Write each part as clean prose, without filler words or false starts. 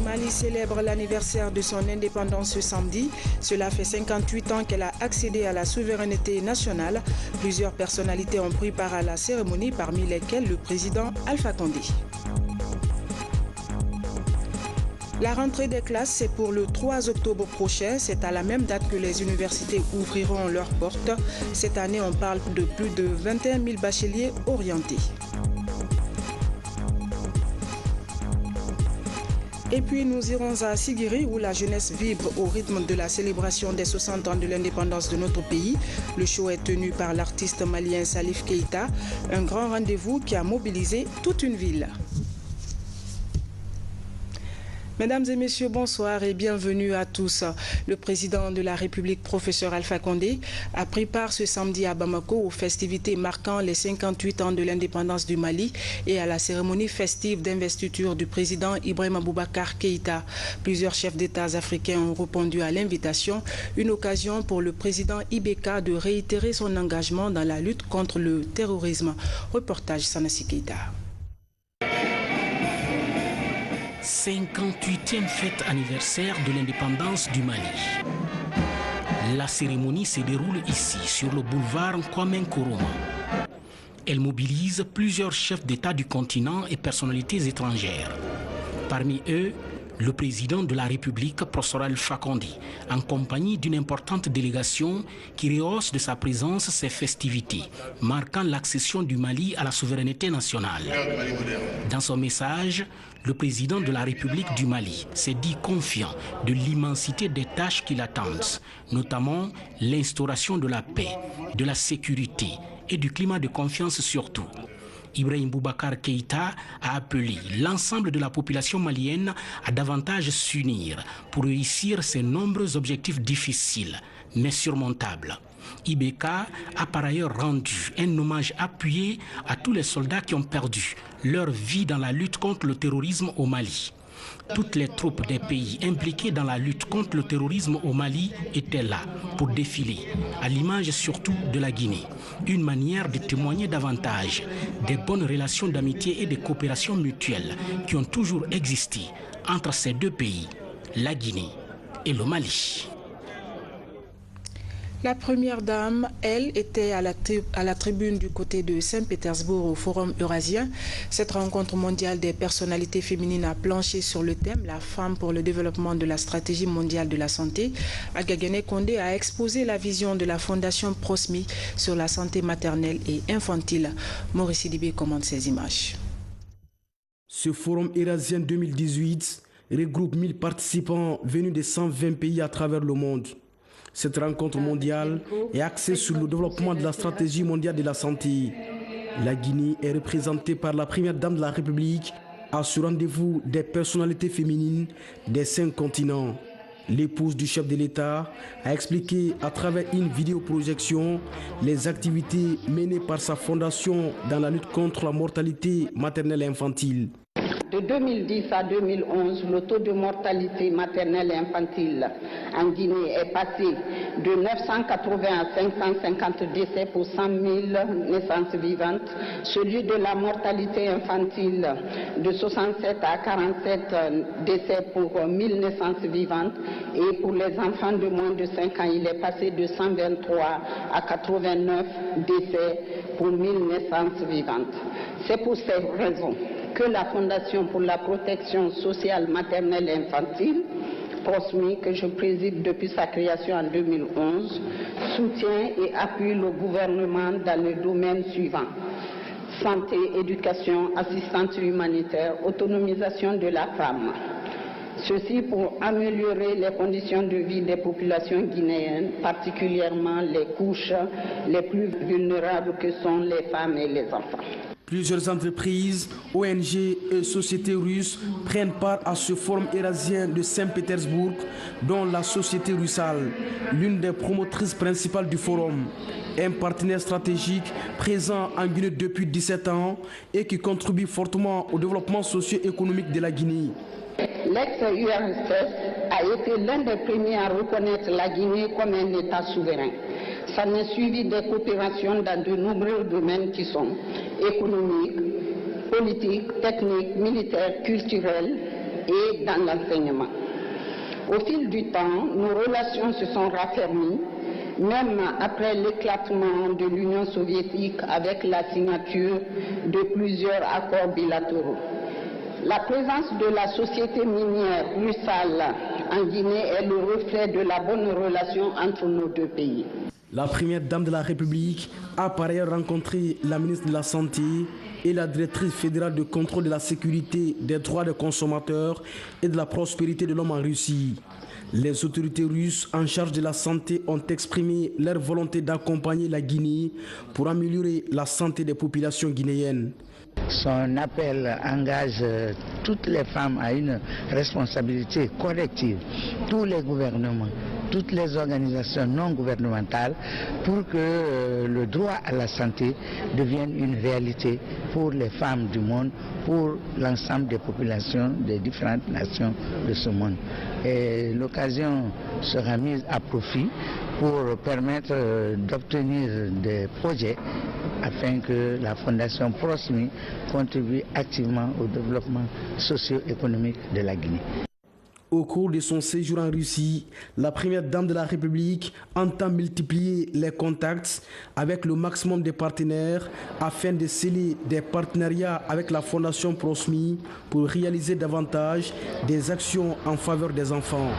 Mali célèbre l'anniversaire de son indépendance ce samedi. Cela fait 58 ans qu'elle a accédé à la souveraineté nationale. Plusieurs personnalités ont pris part à la cérémonie, parmi lesquelles le président Alpha Condé. La rentrée des classes, c'est pour le 3 octobre prochain. C'est à la même date que les universités ouvriront leurs portes. Cette année, on parle de plus de 21 000 bacheliers orientés. Et puis nous irons à Sigiri où la jeunesse vibre au rythme de la célébration des 60 ans de l'indépendance de notre pays. Le show est tenu par l'artiste malien Salif Keita, un grand rendez-vous qui a mobilisé toute une ville. Mesdames et messieurs, bonsoir et bienvenue à tous. Le président de la République, professeur Alpha Condé, a pris part ce samedi à Bamako aux festivités marquant les 58 ans de l'indépendance du Mali et à la cérémonie festive d'investiture du président Ibrahima Boubacar Keïta. Plusieurs chefs d'État africains ont répondu à l'invitation, une occasion pour le président Ibeka de réitérer son engagement dans la lutte contre le terrorisme. Reportage Sanassi Keïta. 58e fête anniversaire de l'indépendance du Mali. La cérémonie se déroule ici, sur le boulevard Kwame Nkrumah. Elle mobilise plusieurs chefs d'État du continent et personnalités étrangères. Parmi eux, le président de la République, professeur Alpha Condé, en compagnie d'une importante délégation qui rehausse de sa présence ces festivités, marquant l'accession du Mali à la souveraineté nationale. Dans son message, le président de la République du Mali s'est dit confiant de l'immensité des tâches qui l'attendent, notamment l'instauration de la paix, de la sécurité et du climat de confiance surtout. Ibrahima Boubacar Keïta a appelé l'ensemble de la population malienne à davantage s'unir pour réussir ces nombreux objectifs difficiles, mais surmontables. Ibeka a par ailleurs rendu un hommage appuyé à tous les soldats qui ont perdu leur vie dans la lutte contre le terrorisme au Mali. Toutes les troupes des pays impliqués dans la lutte contre le terrorisme au Mali étaient là pour défiler, à l'image surtout de la Guinée. Une manière de témoigner davantage des bonnes relations d'amitié et de coopération mutuelle qui ont toujours existé entre ces deux pays, la Guinée et le Mali. La première dame, elle, était à la tribune du côté de Saint-Pétersbourg au Forum eurasien. Cette rencontre mondiale des personnalités féminines a planché sur le thème « La femme pour le développement de la stratégie mondiale de la santé ». Agagene Condé a exposé la vision de la Fondation Prosmi sur la santé maternelle et infantile. Maurice Sidibé commente ces images. Ce Forum eurasien 2018 regroupe 1000 participants venus de 120 pays à travers le monde. Cette rencontre mondiale est axée sur le développement de la stratégie mondiale de la santé. La Guinée est représentée par la première dame de la République à ce rendez-vous des personnalités féminines des 5 continents. L'épouse du chef de l'État a expliqué à travers une vidéoprojection les activités menées par sa fondation dans la lutte contre la mortalité maternelle et infantile. De 2010 à 2011, le taux de mortalité maternelle et infantile en Guinée est passé de 980 à 550 décès pour 100 000 naissances vivantes, celui de la mortalité infantile de 67 à 47 décès pour 1000 naissances vivantes, et pour les enfants de moins de 5 ans, il est passé de 123 à 89 décès pour 1000 naissances vivantes. C'est pour ces raisons que la Fondation pour la protection sociale maternelle et infantile, Prosmi, que je préside depuis sa création en 2011, soutient et appuie le gouvernement dans le domaine suivant: santé, éducation, assistance humanitaire, autonomisation de la femme. Ceci pour améliorer les conditions de vie des populations guinéennes, particulièrement les couches les plus vulnérables que sont les femmes et les enfants. Plusieurs entreprises, ONG et sociétés russes prennent part à ce forum eurasien de Saint-Pétersbourg, dont la société Russal, l'une des promotrices principales du forum, un partenaire stratégique présent en Guinée depuis 17 ans et qui contribue fortement au développement socio-économique de la Guinée. L'ex-URSS a été l'un des premiers à reconnaître la Guinée comme un État souverain. Ça n'est suivi des coopérations dans de nombreux domaines qui sont économiques, politiques, techniques, militaires, culturels et dans l'enseignement. Au fil du temps, nos relations se sont raffermies, même après l'éclatement de l'Union soviétique avec la signature de plusieurs accords bilatéraux. La présence de la société minière Rusal en Guinée est le reflet de la bonne relation entre nos deux pays. La première dame de la République a par ailleurs rencontré la ministre de la Santé et la directrice fédérale de contrôle de la sécurité des droits des consommateurs et de la prospérité de l'homme en Russie. Les autorités russes en charge de la santé ont exprimé leur volonté d'accompagner la Guinée pour améliorer la santé des populations guinéennes. Son appel engage toutes les femmes à une responsabilité collective, tous les gouvernements, toutes les organisations non gouvernementales, pour que le droit à la santé devienne une réalité pour les femmes du monde, pour l'ensemble des populations des différentes nations de ce monde. Et l'occasion sera mise à profit pour permettre d'obtenir des projets afin que la Fondation Prosmi contribue activement au développement socio-économique de la Guinée. Au cours de son séjour en Russie, la première dame de la République entend multiplier les contacts avec le maximum de partenaires afin de sceller des partenariats avec la Fondation Prosmi pour réaliser davantage des actions en faveur des enfants.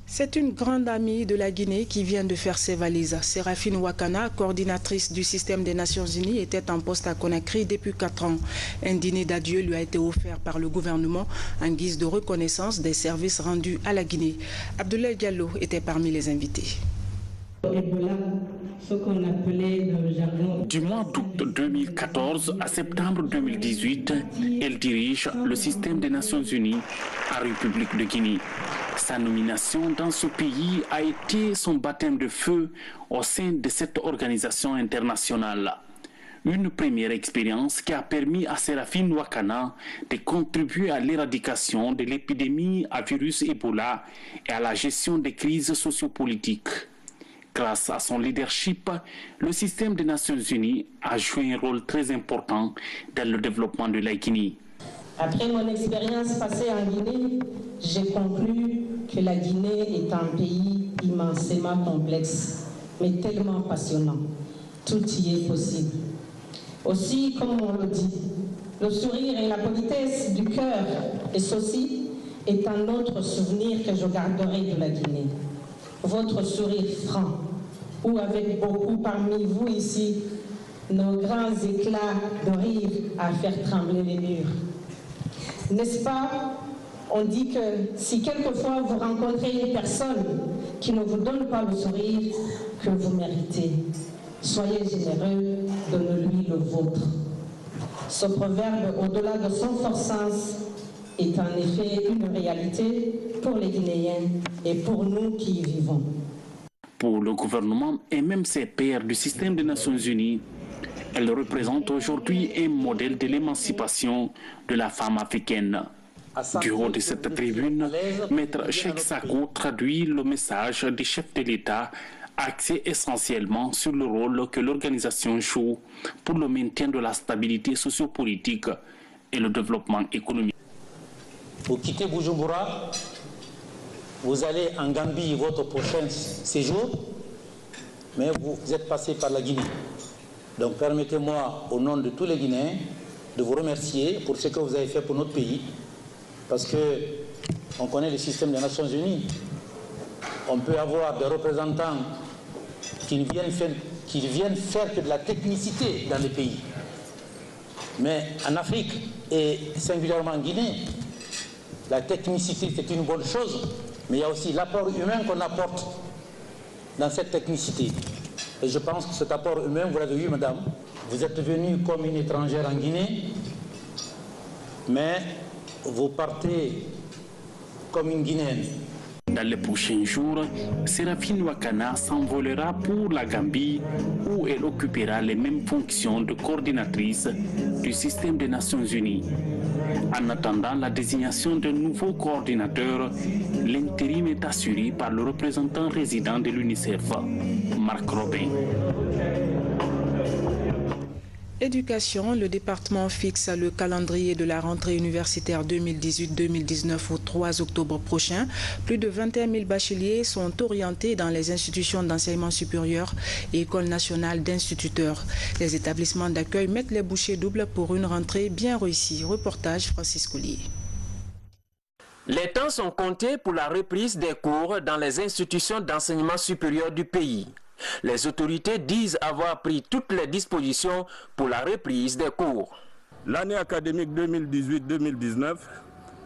C'est une grande amie de la Guinée qui vient de faire ses valises. Séraphine Ouakana, coordinatrice du système des Nations Unies, était en poste à Conakry depuis 4 ans. Un dîner d'adieu lui a été offert par le gouvernement en guise de reconnaissance des services rendus à la Guinée. Abdoulaye Diallo était parmi les invités. Du mois d'août 2014 à septembre 2018, elle dirige le système des Nations Unies en République de Guinée. Sa nomination dans ce pays a été son baptême de feu au sein de cette organisation internationale. Une première expérience qui a permis à Séraphine Ouakana de contribuer à l'éradication de l'épidémie à virus Ebola et à la gestion des crises sociopolitiques. Grâce à son leadership, le système des Nations Unies a joué un rôle très important dans le développement de la Guinée. Après mon expérience passée en Guinée, j'ai conclu que la Guinée est un pays immensément complexe, mais tellement passionnant. Tout y est possible. Aussi, comme on le dit, le sourire et la politesse du cœur, et ceci est un autre souvenir que je garderai de la Guinée. Votre sourire franc, ou avec beaucoup parmi vous ici, nos grands éclats de rire à faire trembler les murs. N'est-ce pas? On dit que si quelquefois vous rencontrez une personne qui ne vous donne pas le sourire que vous méritez, soyez généreux, donnez-lui le vôtre. Ce proverbe, au-delà de son fort sens, est en effet une réalité pour les Guinéens et pour nous qui y vivons. Pour le gouvernement et même ses pairs du système des Nations Unies, elle représente aujourd'hui un modèle de l'émancipation de la femme africaine. Du haut de cette tribune, Maître Cheikh Sako traduit le message du chef de l'État axé essentiellement sur le rôle que l'organisation joue pour le maintien de la stabilité sociopolitique et le développement économique. Vous quittez Bujumbura, vous allez en Gambie votre prochain séjour, mais vous êtes passé par la Guinée. Donc permettez-moi, au nom de tous les Guinéens, de vous remercier pour ce que vous avez fait pour notre pays, parce qu'on connaît le système des Nations Unies. On peut avoir des représentants qui viennent faire que de la technicité dans les pays. Mais en Afrique, et singulièrement en Guinée, la technicité c'est une bonne chose, mais il y a aussi l'apport humain qu'on apporte dans cette technicité. Et je pense que cet apport humain, vous l'avez vu, madame, vous êtes venue comme une étrangère en Guinée, mais vous partez comme une Guinéenne. Dans les prochains jours, Séraphine Wakana s'envolera pour la Gambie où elle occupera les mêmes fonctions de coordinatrice du système des Nations Unies. En attendant la désignation d'un nouveau coordinateur, l'intérim est assuré par le représentant résident de l'UNICEF, Marc Robin. Éducation, le département fixe le calendrier de la rentrée universitaire 2018-2019 au 3 octobre prochain. Plus de 21 000 bacheliers sont orientés dans les institutions d'enseignement supérieur et écoles nationales d'instituteurs. Les établissements d'accueil mettent les bouchées doubles pour une rentrée bien réussie. Reportage Francis Collier. Les temps sont comptés pour la reprise des cours dans les institutions d'enseignement supérieur du pays. Les autorités disent avoir pris toutes les dispositions pour la reprise des cours. L'année académique 2018-2019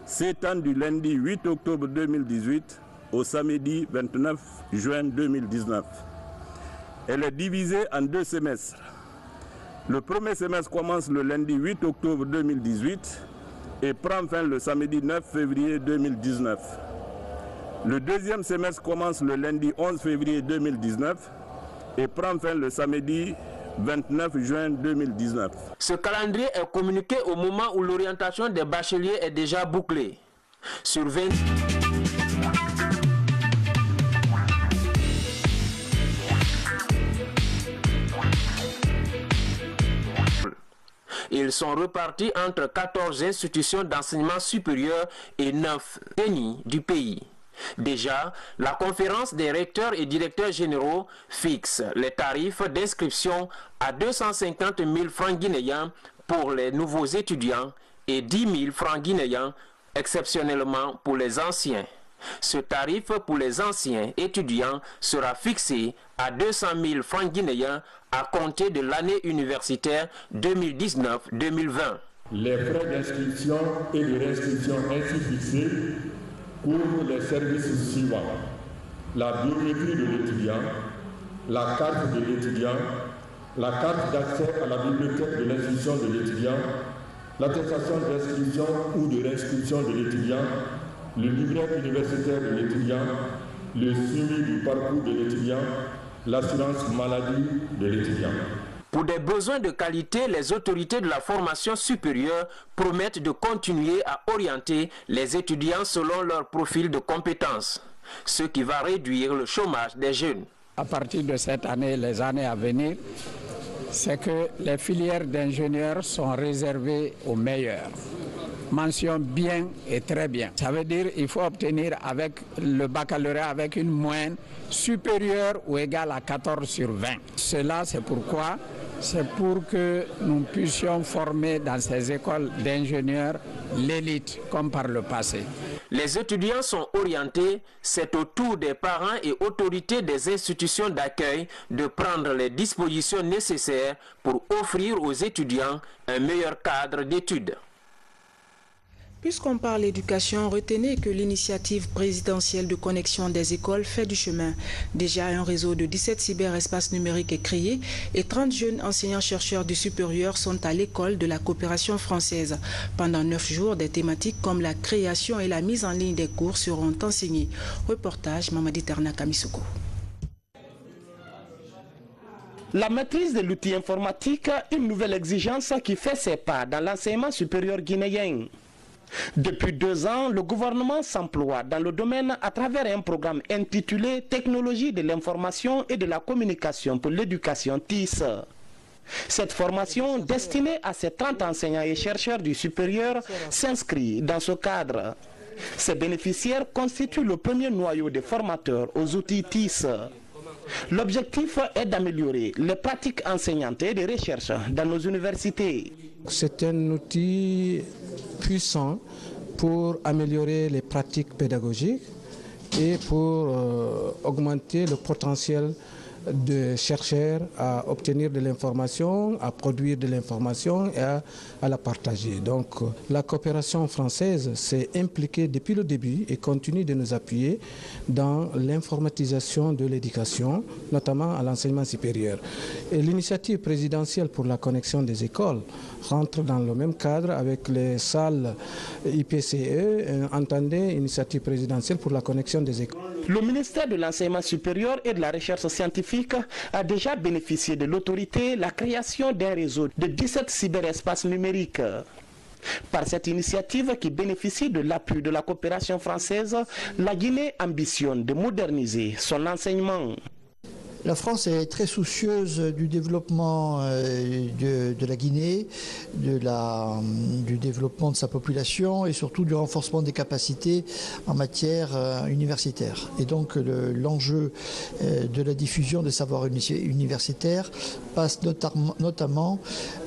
s'étend du lundi 8 octobre 2018 au samedi 29 juin 2019. Elle est divisée en 2 semestres. Le premier semestre commence le lundi 8 octobre 2018 et prend fin le samedi 9 février 2019. Le deuxième semestre commence le lundi 11 février 2019 et prend fin le samedi 29 juin 2019. Ce calendrier est communiqué au moment où l'orientation des bacheliers est déjà bouclée. Sur 20... Ils sont repartis entre 14 institutions d'enseignement supérieur et 9 CENI du pays. Déjà, la conférence des recteurs et directeurs généraux fixe les tarifs d'inscription à 250 000 francs guinéens pour les nouveaux étudiants et 10 000 francs guinéens exceptionnellement pour les anciens. Ce tarif pour les anciens étudiants sera fixé à 200 000 francs guinéens à compter de l'année universitaire 2019-2020. Les frais d'inscription et de réinscription ainsi fixés couvrent les services suivants: la biométrie de l'étudiant, la carte de l'étudiant, la carte d'accès à la bibliothèque de l'institution de l'étudiant, l'attestation d'inscription ou de réinscription de l'étudiant, le livret universitaire de l'étudiant, le suivi du parcours de l'étudiant, l'assurance maladie de l'étudiant. Pour des besoins de qualité, les autorités de la formation supérieure promettent de continuer à orienter les étudiants selon leur profil de compétences, ce qui va réduire le chômage des jeunes. À partir de cette année, les années à venir, c'est que les filières d'ingénieurs sont réservées aux meilleurs. Mention bien et très bien. Ça veut dire qu'il faut obtenir avec le baccalauréat avec une moyenne supérieure ou égale à 14 sur 20. Cela, c'est pourquoi c'est pour que nous puissions former dans ces écoles d'ingénieurs l'élite comme par le passé. Les étudiants sont orientés, c'est au tour des parents et autorités des institutions d'accueil de prendre les dispositions nécessaires pour offrir aux étudiants un meilleur cadre d'études. Puisqu'on parle éducation, retenez que l'initiative présidentielle de connexion des écoles fait du chemin. Déjà, un réseau de 17 cyberespaces numériques est créé et 30 jeunes enseignants-chercheurs du supérieur sont à l'école de la coopération française. Pendant 9 jours, des thématiques comme la création et la mise en ligne des cours seront enseignées. Reportage Mamadi Terna Kamisoko. La maîtrise de l'outil informatique, une nouvelle exigence qui fait ses pas dans l'enseignement supérieur guinéen. Depuis 2 ans, le gouvernement s'emploie dans le domaine à travers un programme intitulé Technologie de l'information et de la communication pour l'éducation TIS. Cette formation, destinée à ces 30 enseignants et chercheurs du supérieur, s'inscrit dans ce cadre. Ces bénéficiaires constituent le premier noyau des formateurs aux outils TIS. L'objectif est d'améliorer les pratiques enseignantes et de recherche dans nos universités. C'est un outil puissant pour améliorer les pratiques pédagogiques et pour augmenter le potentiel de chercheurs à obtenir de l'information, à produire de l'information et à la partager. Donc la coopération française s'est impliquée depuis le début et continue de nous appuyer dans l'informatisation de l'éducation, notamment à l'enseignement supérieur. L'initiative présidentielle pour la connexion des écoles rentre dans le même cadre avec les salles IPCE, entendez, initiative présidentielle pour la connexion des écoles. Le ministère de l'Enseignement supérieur et de la Recherche scientifique a déjà bénéficié de l'autorité la création d'un réseau de 17 cyberespaces numériques. Par cette initiative qui bénéficie de l'appui de la coopération française, la Guinée ambitionne de moderniser son enseignement. La France est très soucieuse du développement de la Guinée, du développement de sa population et surtout du renforcement des capacités en matière universitaire. Et donc l'enjeu de la diffusion des savoirs universitaires passe notamment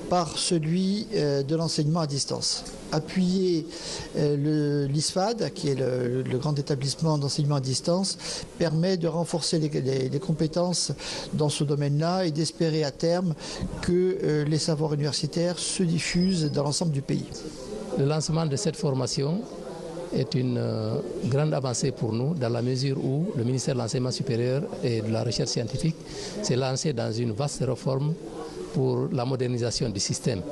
par celui de l'enseignement à distance. Appuyer l'ISFAD, qui est le grand établissement d'enseignement à distance, permet de renforcer les compétences dans ce domaine-là et d'espérer à terme que les savoirs universitaires se diffusent dans l'ensemble du pays. Le lancement de cette formation est une grande avancée pour nous dans la mesure où le ministère de l'Enseignement supérieur et de la Recherche scientifique s'est lancé dans une vaste réforme pour la modernisation du système.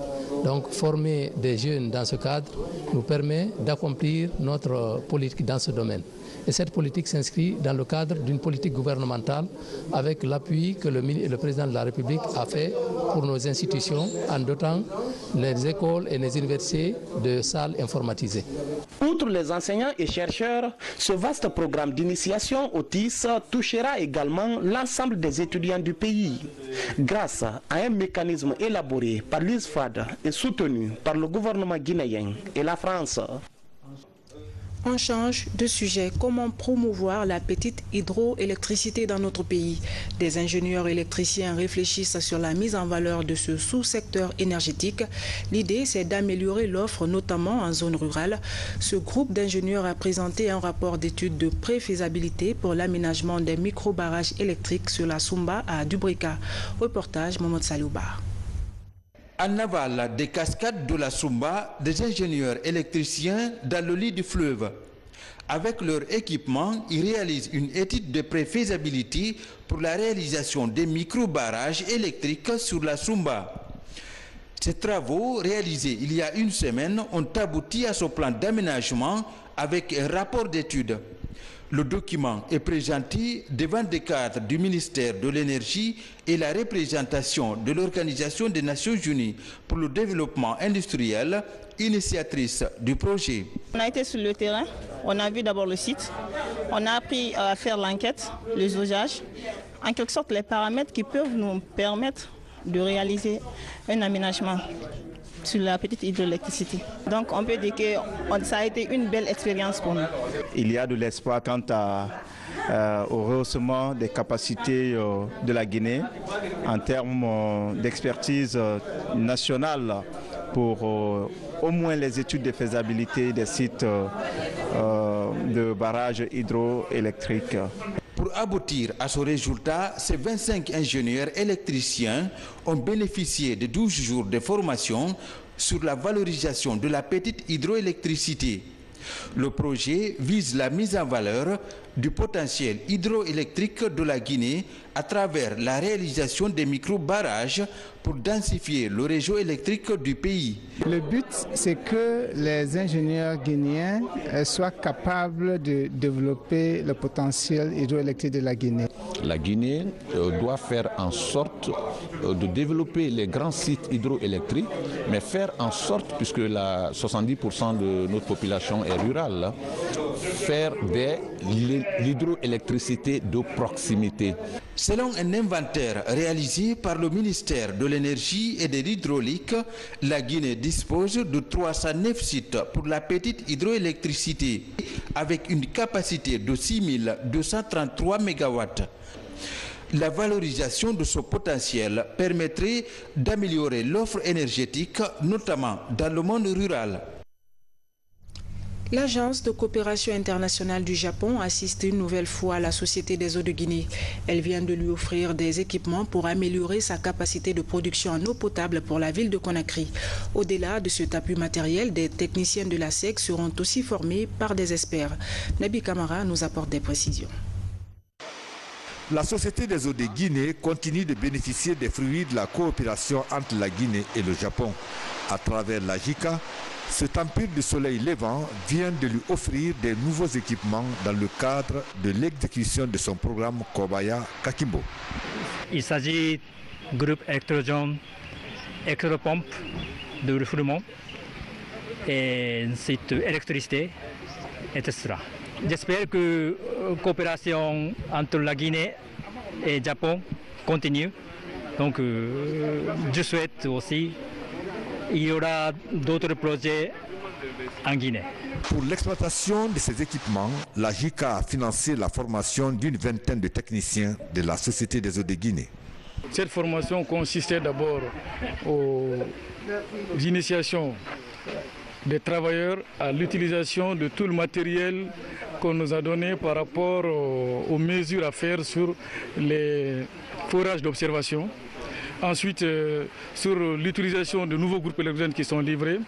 Donc former des jeunes dans ce cadre nous permet d'accomplir notre politique dans ce domaine. Et cette politique s'inscrit dans le cadre d'une politique gouvernementale avec l'appui que le président de la République a fait pour nos institutions en dotant les écoles et les universités de salles informatisées. Outre les enseignants et chercheurs, ce vaste programme d'initiation au TIS touchera également l'ensemble des étudiants du pays. Grâce à un mécanisme élaboré par l'ISFAD et soutenu par le gouvernement guinéen et la France. On change de sujet. Comment promouvoir la petite hydroélectricité dans notre pays? Des ingénieurs électriciens réfléchissent sur la mise en valeur de ce sous-secteur énergétique. L'idée, c'est d'améliorer l'offre, notamment en zone rurale. Ce groupe d'ingénieurs a présenté un rapport d'étude de préfaisabilité pour l'aménagement des micro-barrages électriques sur la Soumba à Dubrika. Reportage Mohamed Salouba. En aval des cascades de la Soumba, des ingénieurs électriciens dans le lit du fleuve. Avec leur équipement, ils réalisent une étude de préfaisabilité pour la réalisation des micro-barrages électriques sur la Soumba. Ces travaux, réalisés il y a une semaine, ont abouti à ce plan d'aménagement avec un rapport d'étude. Le document est présenté devant des cadres du ministère de l'Énergie et la représentation de l'Organisation des Nations Unies pour le développement industriel, initiatrice du projet. On a été sur le terrain, on a vu d'abord le site, on a appris à faire l'enquête, le jaugeage, en quelque sorte les paramètres qui peuvent nous permettre de réaliser un aménagement sur la petite hydroélectricité. Donc on peut dire que ça a été une belle expérience pour nous. Il y a de l'espoir quant au rehaussement des capacités de la Guinée en termes d'expertise nationale pour au moins les études de faisabilité des sites de barrages hydroélectriques. Pour aboutir à ce résultat, ces 25 ingénieurs électriciens ont bénéficié de 12 jours de formation sur la valorisation de la petite hydroélectricité. Le projet vise la mise en valeur du potentiel hydroélectrique de la Guinée à travers la réalisation des micro-barrages pour densifier le réseau électrique du pays. Le but, c'est que les ingénieurs guinéens soient capables de développer le potentiel hydroélectrique de la Guinée. La Guinée doit faire en sorte de développer les grands sites hydroélectriques, mais faire en sorte, puisque 70% de notre population est rurale, faire de l'hydroélectricité de proximité. Selon un inventaire réalisé par le ministère de l'Énergie et de l'Hydraulique, la Guinée dispose de 309 sites pour la petite hydroélectricité, avec une capacité de 6233 MW. La valorisation de ce potentiel permettrait d'améliorer l'offre énergétique, notamment dans le monde rural. L'Agence de coopération internationale du Japon assiste une nouvelle fois à la Société des eaux de Guinée. Elle vient de lui offrir des équipements pour améliorer sa capacité de production en eau potable pour la ville de Conakry. Au-delà de cet appui matériel, des techniciens de la SEC seront aussi formés par des experts. Nabi Kamara nous apporte des précisions. La Société des eaux de Guinée continue de bénéficier des fruits de la coopération entre la Guinée et le Japon. À travers la JICA, cet empire du soleil levant vient de lui offrir des nouveaux équipements dans le cadre de l'exécution de son programme Kobaya Kakimbo. Il s'agit du groupe électrogène, électropompe de refoulement et site électricité, etc. J'espère que la coopération entre la Guinée et le Japon continue. Donc, je souhaite aussi qu'il y aura d'autres projets en Guinée. Pour l'exploitation de ces équipements, la JICA a financé la formation d'une vingtaine de techniciens de la Société des eaux de Guinée. Cette formation consistait d'abord aux initiations des travailleurs à l'utilisation de tout le matériel qu'on nous a donné par rapport aux mesures à faire sur les forages d'observation. Ensuite, sur l'utilisation de nouveaux groupes électrogènes qui sont livrés.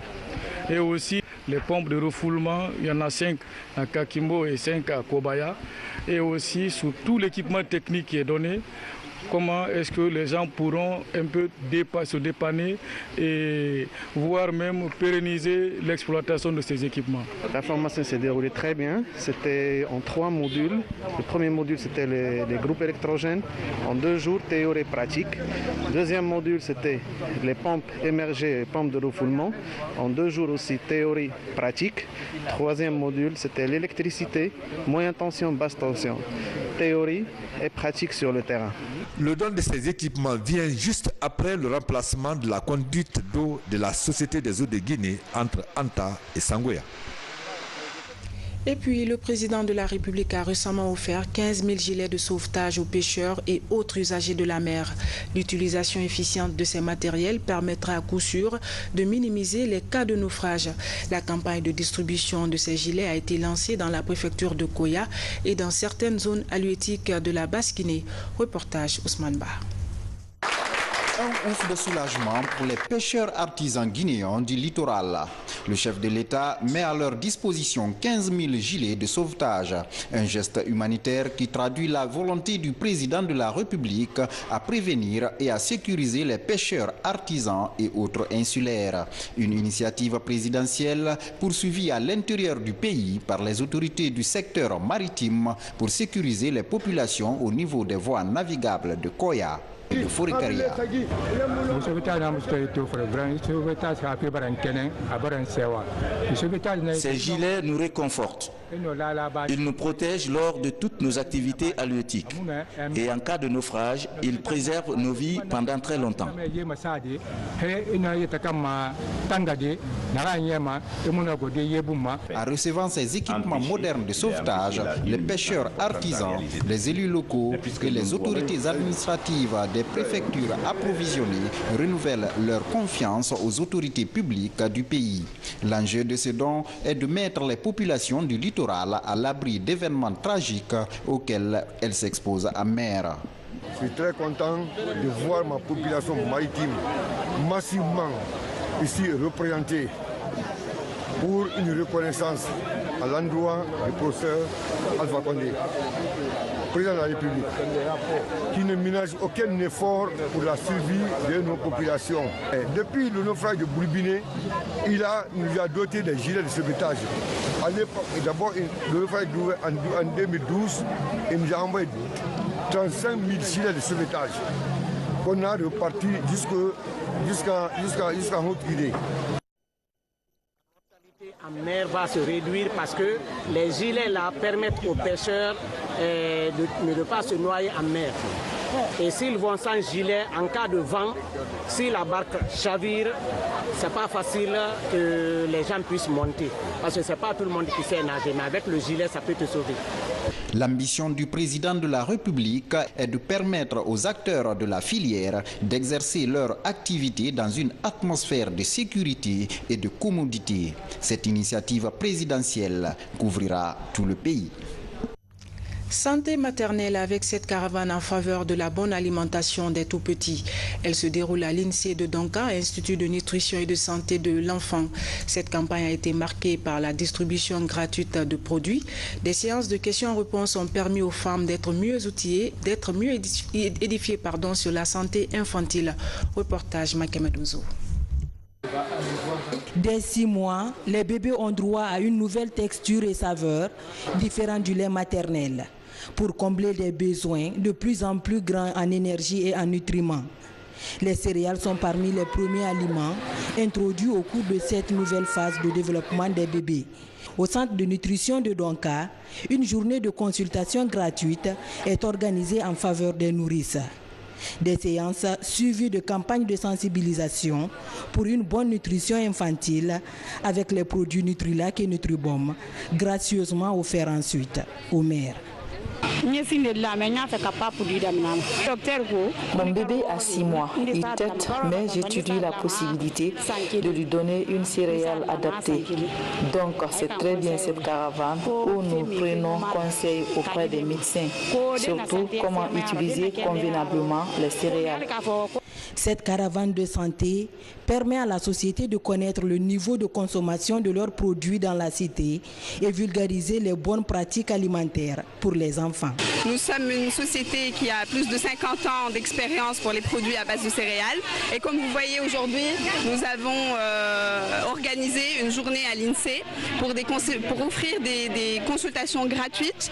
Et aussi les pompes de refoulement, il y en a 5 à Kakimbo et 5 à Kobaya. Et aussi sur tout l'équipement technique qui est donné. Comment est-ce que les gens pourront un peu se dépanner et voire même pérenniser l'exploitation de ces équipements. La formation s'est déroulée très bien. C'était en 3 modules. Le premier module, c'était les groupes électrogènes. En 2 jours, théorie et pratique. Le deuxième module, c'était les pompes émergées et pompes de refoulement. En 2 jours aussi, théorie pratique. Troisième module, c'était l'électricité, moyenne tension, basse tension. Théorie et pratique sur le terrain. Le don de ces équipements vient juste après le remplacement de la conduite d'eau de la Société des eaux de Guinée entre Anta et Sangoya. Et puis, le président de la République a récemment offert 15 000 gilets de sauvetage aux pêcheurs et autres usagers de la mer. L'utilisation efficiente de ces matériels permettra à coup sûr de minimiser les cas de naufrage. La campagne de distribution de ces gilets a été lancée dans la préfecture de Koya et dans certaines zones halieutiques de la Basse-Guinée. Reportage Ousmane Ba. Un ouf de soulagement pour les pêcheurs artisans guinéens du littoral. Le chef de l'État met à leur disposition 15 000 gilets de sauvetage. Un geste humanitaire qui traduit la volonté du président de la République à prévenir et à sécuriser les pêcheurs artisans et autres insulaires. Une initiative présidentielle poursuivie à l'intérieur du pays par les autorités du secteur maritime pour sécuriser les populations au niveau des voies navigables de Koya. De Forikaria. Ces gilets nous réconfortent. Ils nous protègent lors de toutes nos activités halieutiques. Et en cas de naufrage, ils préservent nos vies pendant très longtemps. En recevant ces équipements modernes de sauvetage, les pêcheurs artisans, les élus locaux et les autorités administratives des préfectures approvisionnées renouvellent leur confiance aux autorités publiques du pays. L'enjeu de ce don est de mettre les populations du littoral à l'abri d'événements tragiques auxquels elles s'exposent en mer. Je suis très content de voir ma population maritime massivement ici représentée pour une reconnaissance à l'endroit du professeur Alpha Condé, président de la République, qui ne ménage aucun effort pour la survie de nos populations. Depuis le naufrage de Boulbiné, il nous a doté des gilets de sauvetage. À l'époque, d'abord, le naufrage en 2012, il nous a envoyé 35 000 gilets de sauvetage qu'on a reparti jusqu'en Haute-Guinée. En mer va se réduire parce que les gilets là permettent aux pêcheurs de ne pas se noyer en mer. Et s'ils vont sans gilet, en cas de vent, si la barque chavire, c'est pas facile que les gens puissent monter. Parce que c'est pas tout le monde qui sait nager, mais avec le gilet, ça peut te sauver. L'ambition du président de la République est de permettre aux acteurs de la filière d'exercer leur activité dans une atmosphère de sécurité et de commodité. Cette initiative présidentielle couvrira tout le pays. Santé maternelle avec cette caravane en faveur de la bonne alimentation des tout-petits. Elle se déroule à l'INSEE de Donka, Institut de nutrition et de santé de l'enfant. Cette campagne a été marquée par la distribution gratuite de produits. Des séances de questions-réponses ont permis aux femmes d'être mieux outillées, d'être mieux édifiées sur la santé infantile. Reportage Makemadouzo. Dès 6 mois, les bébés ont droit à une nouvelle texture et saveur différente du lait maternel pour combler des besoins de plus en plus grands en énergie et en nutriments. Les céréales sont parmi les premiers aliments introduits au cours de cette nouvelle phase de développement des bébés. Au centre de nutrition de Donka, une journée de consultation gratuite est organisée en faveur des nourrices. Des séances suivies de campagnes de sensibilisation pour une bonne nutrition infantile avec les produits Nutrilac et Nutribom, gracieusement offerts ensuite aux mères. Mon bébé a 6 mois, il tète, mais j'étudie la possibilité de lui donner une céréale adaptée. Donc c'est très bien cette caravane où nous prenons conseil auprès des médecins, surtout comment utiliser convenablement les céréales. Cette caravane de santé permet à la société de connaître le niveau de consommation de leurs produits dans la cité et vulgariser les bonnes pratiques alimentaires pour les enfants. Nous sommes une société qui a plus de 50 ans d'expérience pour les produits à base de céréales. Et comme vous voyez aujourd'hui, nous avons organisé une journée à l'INSEE pour offrir des consultations gratuites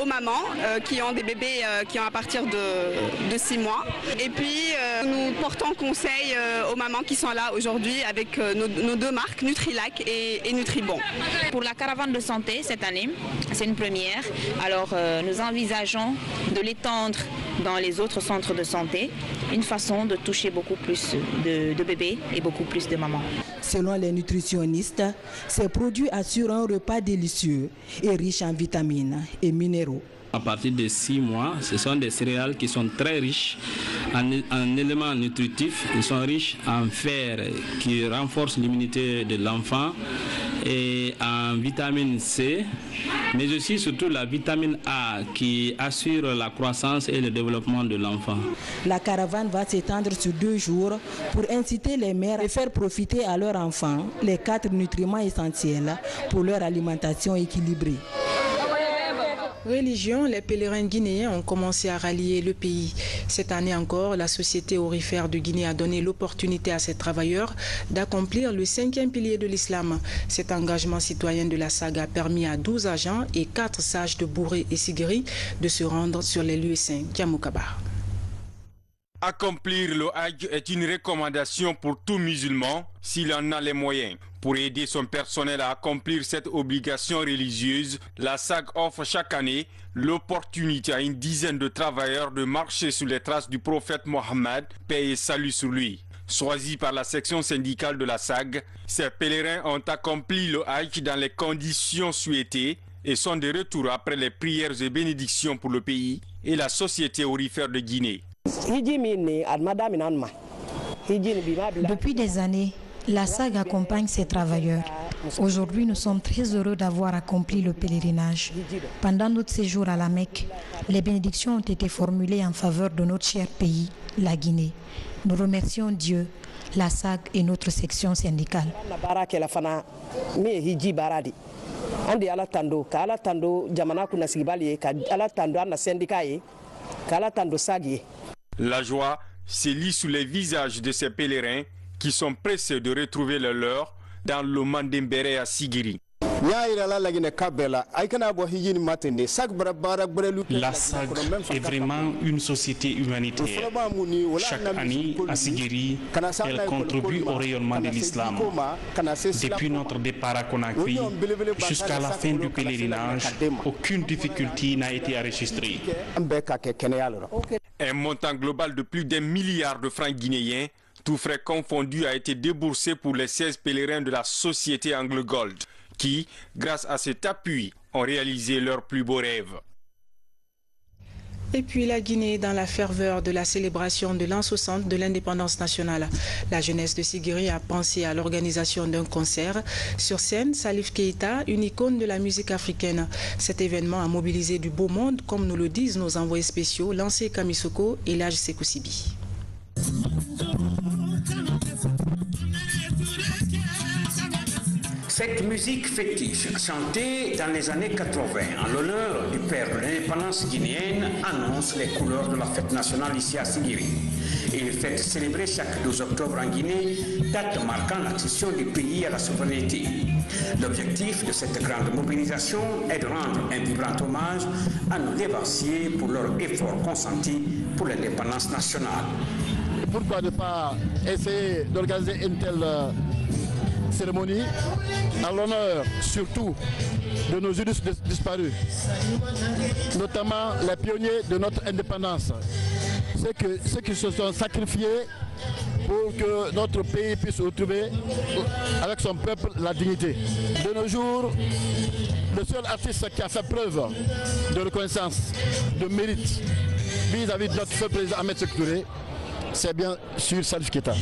aux mamans qui ont des bébés qui ont à partir de 6 mois. Et puis nous portons conseil aux mamans qui sont là aujourd'hui avec nos 2 marques, Nutrilac et Nutribon. Pour la caravane de santé cette année, c'est une première. Alors nous envisageons de l'étendre dans les autres centres de santé, une façon de toucher beaucoup plus de bébés et beaucoup plus de mamans. Selon les nutritionnistes, ces produits assurent un repas délicieux et riche en vitamines et minéraux. À partir de 6 mois, ce sont des céréales qui sont très riches en éléments nutritifs. Ils sont riches en fer qui renforce l'immunité de l'enfant et en vitamine C, mais aussi surtout la vitamine A qui assure la croissance et le développement de l'enfant. La caravane va s'étendre sur 2 jours pour inciter les mères à faire profiter à leurs enfants les 4 nutriments essentiels pour leur alimentation équilibrée. Religion, les pèlerins guinéens ont commencé à rallier le pays. Cette année encore, la Société aurifère de Guinée a donné l'opportunité à ses travailleurs d'accomplir le 5e pilier de l'islam. Cet engagement citoyen de la SAG a permis à 12 agents et 4 sages de Bouré et Sigiri de se rendre sur les lieux saints. Kiamoukaba. Accomplir le Hajj est une recommandation pour tout musulman s'il en a les moyens. Pour aider son personnel à accomplir cette obligation religieuse, la SAG offre chaque année l'opportunité à une dizaine de travailleurs de marcher sur les traces du prophète Mohammed, paix et salut sur lui. Choisis par la section syndicale de la SAG, ces pèlerins ont accompli le Hajj dans les conditions souhaitées et sont de retour après les prières et bénédictions pour le pays et la Société aurifère de Guinée. Depuis des années, la SAG accompagne ses travailleurs. Aujourd'hui, nous sommes très heureux d'avoir accompli le pèlerinage. Pendant notre séjour à la Mecque, les bénédictions ont été formulées en faveur de notre cher pays, la Guinée. Nous remercions Dieu, la SAG et notre section syndicale. La joie se lit sous les visages de ces pèlerins qui sont pressés de retrouver le leur dans le Mandembere à Sigiri. La SAG est vraiment une société humanitaire. Chaque année, à Sigiri, elle contribue au rayonnement de l'islam. Depuis notre départ à Conakry jusqu'à la fin du pèlerinage, aucune difficulté n'a été enregistrée. Un montant global de plus d'1 milliard de francs guinéens, tout frais confondus, a été déboursé pour les 16 pèlerins de la société AngleGold, qui, grâce à cet appui, ont réalisé leurs plus beaux rêves. Et puis la Guinée dans la ferveur de la célébration de l'an 60 de l'indépendance nationale. La jeunesse de Sigiri a pensé à l'organisation d'un concert. Sur scène, Salif Keïta, une icône de la musique africaine. Cet événement a mobilisé du beau monde, comme nous le disent nos envoyés spéciaux, Lancé Kamisoko et Laj Sekousibi. Cette musique fétiche, chantée dans les années 80 en l'honneur du père de l'indépendance guinéenne, annonce les couleurs de la fête nationale ici à Sigiri. Une fête célébrée chaque 12 octobre en Guinée, date marquant l'accession du pays à la souveraineté. L'objectif de cette grande mobilisation est de rendre un vibrant hommage à nos dévanciers pour leur effort consenti pour l'indépendance nationale. Pourquoi ne pas essayer d'organiser une telle cérémonie en l'honneur surtout de nos illustres disparus, notamment les pionniers de notre indépendance, ceux qui se sont sacrifiés pour que notre pays puisse retrouver avec son peuple la dignité. De nos jours, le seul artiste qui a fait preuve de reconnaissance, de mérite vis-à-vis de notre feu président Ahmed Sékou Touré, c'est bien sûr Salif Keïta.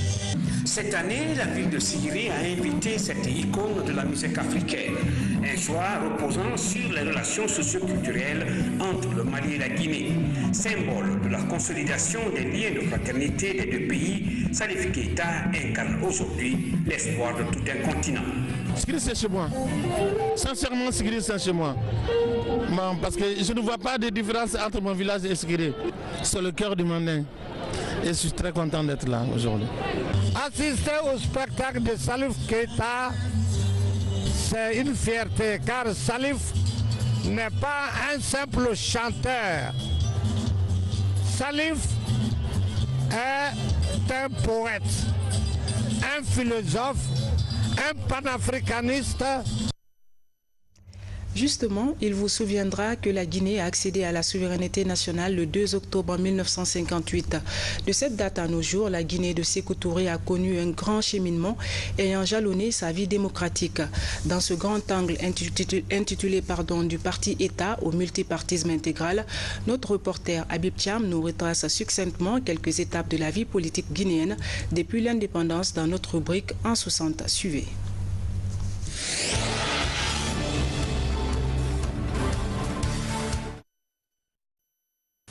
Cette année, la ville de Sigiri a invité cette icône de la musique africaine. Un choix reposant sur les relations socio-culturelles entre le Mali et la Guinée. Symbole de la consolidation des liens de fraternité des deux pays, Salif Keïta incarne aujourd'hui l'espoir de tout un continent. Sigiri, c'est chez moi. Sincèrement, Sigiri, c'est chez moi. Parce que je ne vois pas de différence entre mon village et Sigiri. C'est le cœur du Mandin. Et je suis très content d'être là aujourd'hui. Assister au spectacle de Salif Keïta, c'est une fierté car Salif n'est pas un simple chanteur. Salif est un poète, un philosophe, un panafricaniste. Justement, il vous souviendra que la Guinée a accédé à la souveraineté nationale le 2 octobre 1958. De cette date à nos jours, la Guinée de Sékou Touré a connu un grand cheminement ayant jalonné sa vie démocratique. Dans ce grand angle intitulé du parti État au multipartisme intégral, notre reporter Habib Thiam nous retrace succinctement quelques étapes de la vie politique guinéenne depuis l'indépendance dans notre rubrique en 60. Suivez.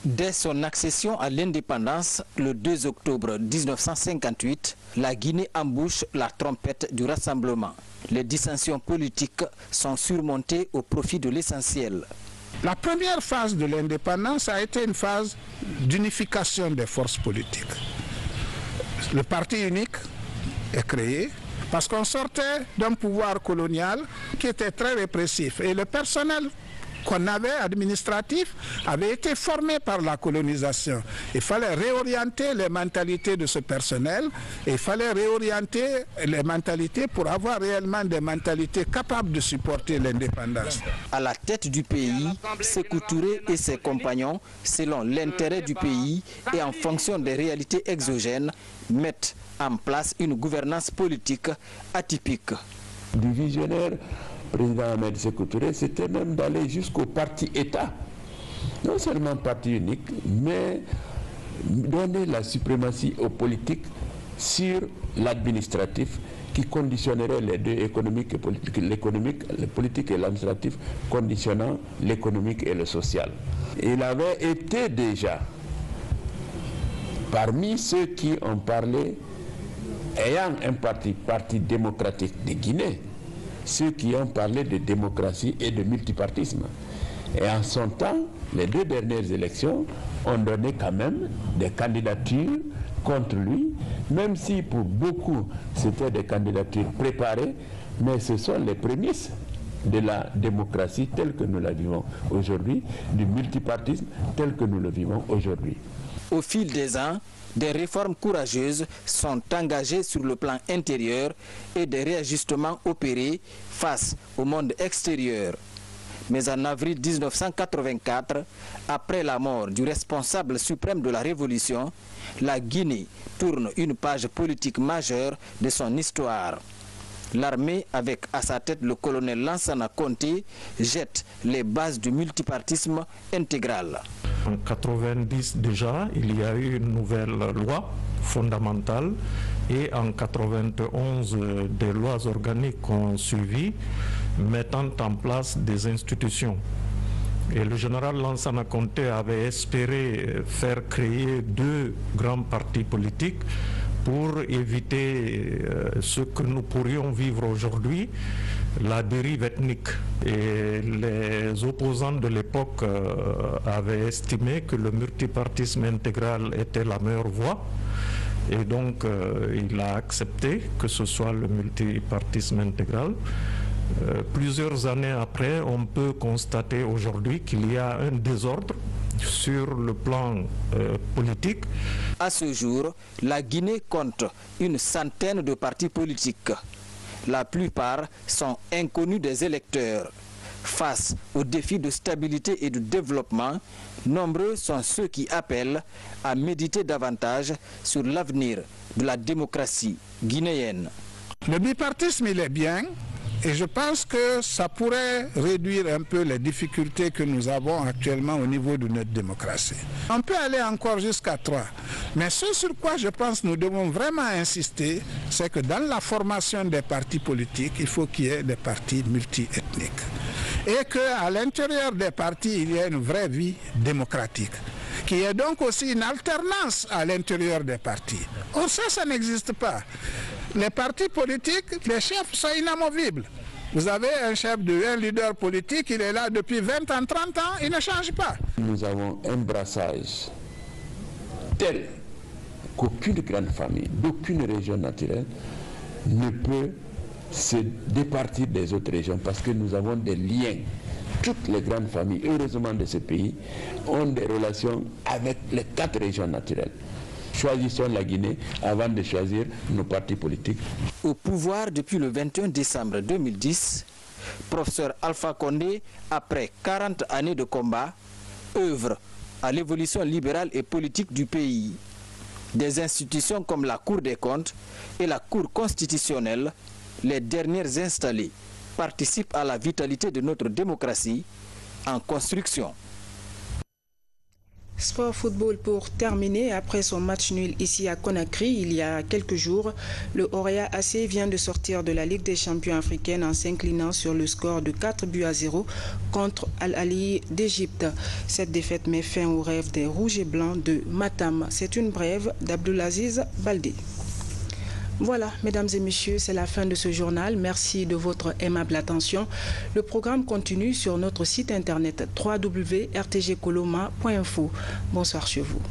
Dès son accession à l'indépendance, le 2 octobre 1958, la Guinée embouche la trompette du rassemblement. Les dissensions politiques sont surmontées au profit de l'essentiel. La première phase de l'indépendance a été une phase d'unification des forces politiques. Le parti unique est créé parce qu'on sortait d'un pouvoir colonial qui était très répressif et le personnel qu'on avait administratif avait été formé par la colonisation. Il fallait réorienter les mentalités de ce personnel et il fallait réorienter les mentalités pour avoir réellement des mentalités capables de supporter l'indépendance. À la tête du pays, Sékou Touré et ses compagnons, selon l'intérêt du pays et en fonction des réalités exogènes, mettent en place une gouvernance politique atypique. Du visionnaire président Ahmed Sékou Touré, c'était même d'aller jusqu'au parti État. Non seulement parti unique, mais donner la suprématie aux politiques sur l'administratif qui conditionnerait les deux, économique et politique, le politique et l'administratif conditionnant l'économique et le social. Il avait été déjà parmi ceux qui ont parlé, ayant un parti démocratique de Guinée, ceux qui ont parlé de démocratie et de multipartisme. Et en son temps, les deux dernières élections ont donné quand même des candidatures contre lui, même si pour beaucoup c'était des candidatures préparées, mais ce sont les prémices de la démocratie telle que nous la vivons aujourd'hui, du multipartisme tel que nous le vivons aujourd'hui. Au fil des ans, des réformes courageuses sont engagées sur le plan intérieur et des réajustements opérés face au monde extérieur. Mais en avril 1984, après la mort du responsable suprême de la Révolution, la Guinée tourne une page politique majeure de son histoire. L'armée, avec à sa tête le colonel Lansana Conté, jette les bases du multipartisme intégral. En 1990 déjà, il y a eu une nouvelle loi fondamentale et en 1991, des lois organiques ont suivi, mettant en place des institutions. Et le général Lansana Conté avait espéré faire créer 2 grands partis politiques pour éviter ce que nous pourrions vivre aujourd'hui, la dérive ethnique. Et les opposants de l'époque avaient estimé que le multipartisme intégral était la meilleure voie. Et donc, il a accepté que ce soit le multipartisme intégral. Plusieurs années après, on peut constater aujourd'hui qu'il y a un désordre sur le plan politique. À ce jour, la Guinée compte une centaine de partis politiques. La plupart sont inconnus des électeurs. Face aux défis de stabilité et de développement, nombreux sont ceux qui appellent à méditer davantage sur l'avenir de la démocratie guinéenne. Le bipartisme, il est bien. Et je pense que ça pourrait réduire un peu les difficultés que nous avons actuellement au niveau de notre démocratie. On peut aller encore jusqu'à 3. Mais ce sur quoi je pense que nous devons vraiment insister, c'est que dans la formation des partis politiques, il faut qu'il y ait des partis multiethniques. Et qu'à l'intérieur des partis, il y ait une vraie vie démocratique. Qu'il y ait donc aussi une alternance à l'intérieur des partis. Or ça n'existe pas. Les partis politiques, les chefs sont inamovibles. Vous avez un chef, un leader politique, il est là depuis 20 ans, 30 ans, il ne change pas. Nous avons un brassage tel qu'aucune grande famille, d'aucune région naturelle ne peut se départir des autres régions parce que nous avons des liens. Toutes les grandes familles, heureusement de ce pays, ont des relations avec les 4 régions naturelles. Choisissons la Guinée avant de choisir nos partis politiques. Au pouvoir depuis le 21 décembre 2010, professeur Alpha Condé, après 40 années de combat, œuvre à l'évolution libérale et politique du pays. Des institutions comme la Cour des comptes et la Cour constitutionnelle, les dernières installées, participent à la vitalité de notre démocratie en construction. Sport football pour terminer. Après son match nul ici à Conakry il y a quelques jours, le Orea AC vient de sortir de la Ligue des champions africaine en s'inclinant sur le score de 4-0 contre Al Ahly d'Égypte. Cette défaite met fin au rêve des Rouges et Blancs de Matam. C'est une brève d'Abdulaziz Baldé. Voilà, mesdames et messieurs, c'est la fin de ce journal. Merci de votre aimable attention. Le programme continue sur notre site internet www.rtgcoloma.info. Bonsoir chez vous.